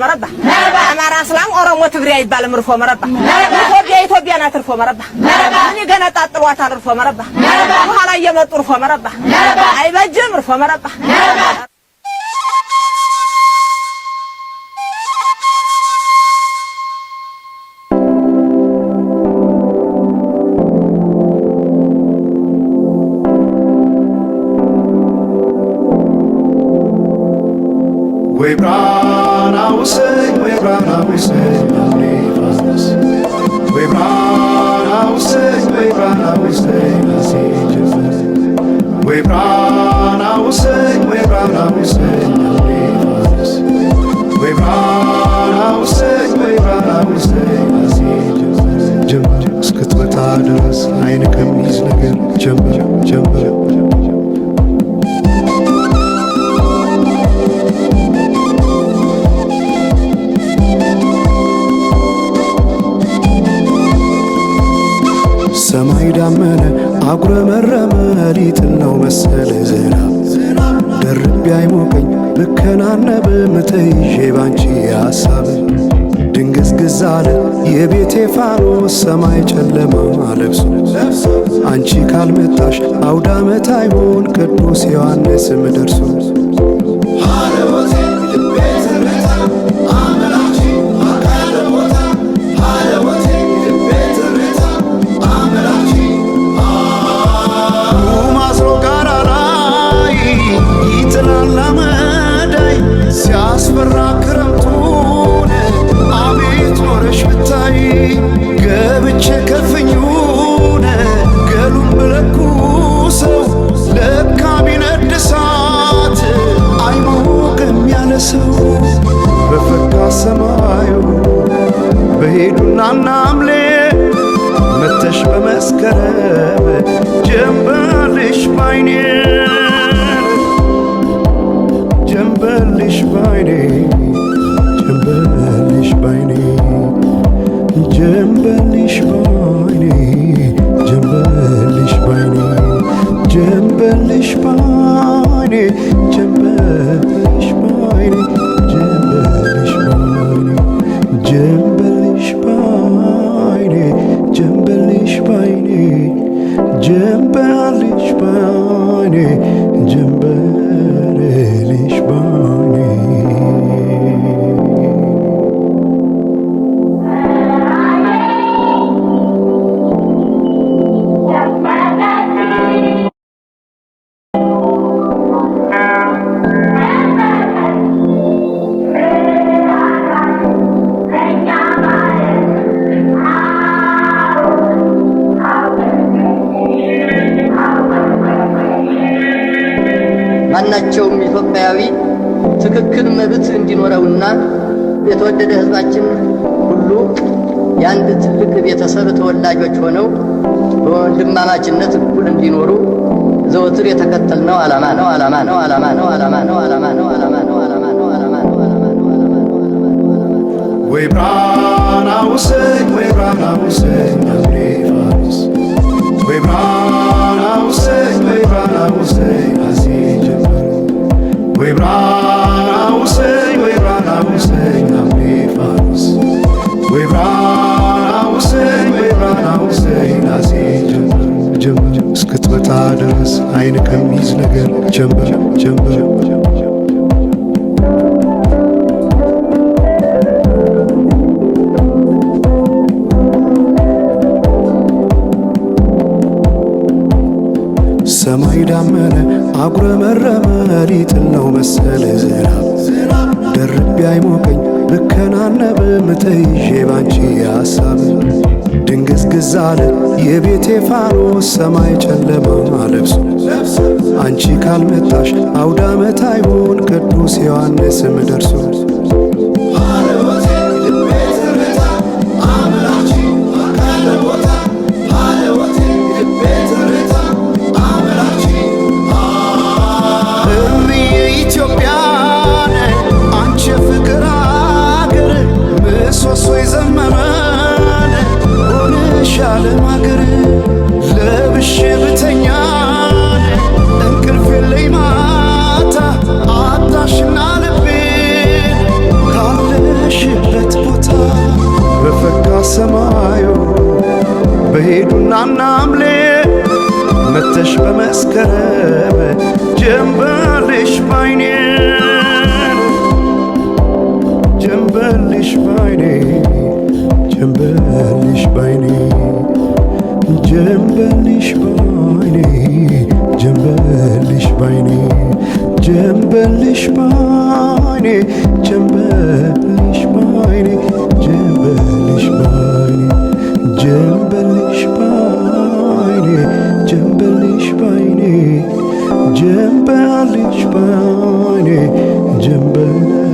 مربع أمارة أسلام أورمو تغري يبال مرفو مربع إثيوبيا ناترفو مربع أني جنا تطلعوا ترفو مربع وهلا يمط رفو مربع أي بجم رفو مربع We brought our say, we brought our say, we brought our say, we brought our say, we brought our say, we brought our say, we brought our say, we brought our say. Jump, skut matadas, eine kamis lager, jump, jump. ሰማይ ዳመነ አጉረመረመ ሊጥለው መሰለ ዝናብ ደርቤ አይሞቀኝ ልከናነብ ምትይዤ ባንቺ ሐሳብ ድንግዝግዝ አለ የቤቴ ፋኖስ ሰማይ ጨለማ ለብሶ አንቺ ካልመጣሽ አውደ ዓመት አይሆን ቅዱስ ዮሐንስም ደርሶ ሰማዩ በሄዱና ናምሌ መተሽ በመስከረም ጀንበልሽ ባይኔ ጀንበልሽ ባይኔ ጀንበልሽ ባይኔ ጀንበልሽ ባይኔ ጀንበልሽ ባይኔ ጀንበልሽ ባይኔ ጀንበልሽ ባይኔ ጀንበልሽ ባይኔ ጀንበልሽ ባይኔ ጀንበልሽ ባይኔ ጀንበልሽ ባይኔ ማናቸውም ኢትዮጵያዊ ትክክል መብት እንዲኖረውና የተወደደ ሕዝባችን ሁሉ የአንድ ትልቅ ቤተሰብ ተወላጆች ሆነው በወንድማማችነት እኩል እንዲኖሩ ዘወትር የተከተልነው ዓላማ ነው። We brought our say, we brought our say, we brought our say, we brought our say. We brought our say, we brought our say, we brought our say, we brought our say. ጀምር እስክትመጣ ድረስ አይን ከሚይዝ ነገር ጀምር ጀምር ሰማይ ዳመነ አጉረመረመ ሊጥለው መሰለ ዝናብ ደርቤ አይሞቀኝ ልከናነብ ምትይዤ ባንቺ ሐሳብ ድንግዝግዝ አለ የቤቴ ፋኖስ ሰማይ ጨለማ ለብሶ አንቺ ካልመጣሽ አውደ ዓመት አይሆን ቅዱስ ዮሐንስም ደርሶ ለብሼ ብተኛ እንቅልፍ የለኝ ማታ አጣሽና ልቤ በሰማዩ በሄዱና ናምሌ መተሽ በመስከረም ጀንበልሽ ባይኔ ጀንበልሽ ባይኔ ጀንበልሽ ባይኔ ጀንበልሽ ባይኔ ጀንበልሽ ባይኔ ጀንበልሽ ባይኔ ጀንበልሽ ባይኔ ጀንበልሽ ባይኔ ጀንበልሽ ባይኔ ጀንበልሽ ባይኔ ጀንበልሽ ባይኔ ጀንበልሽ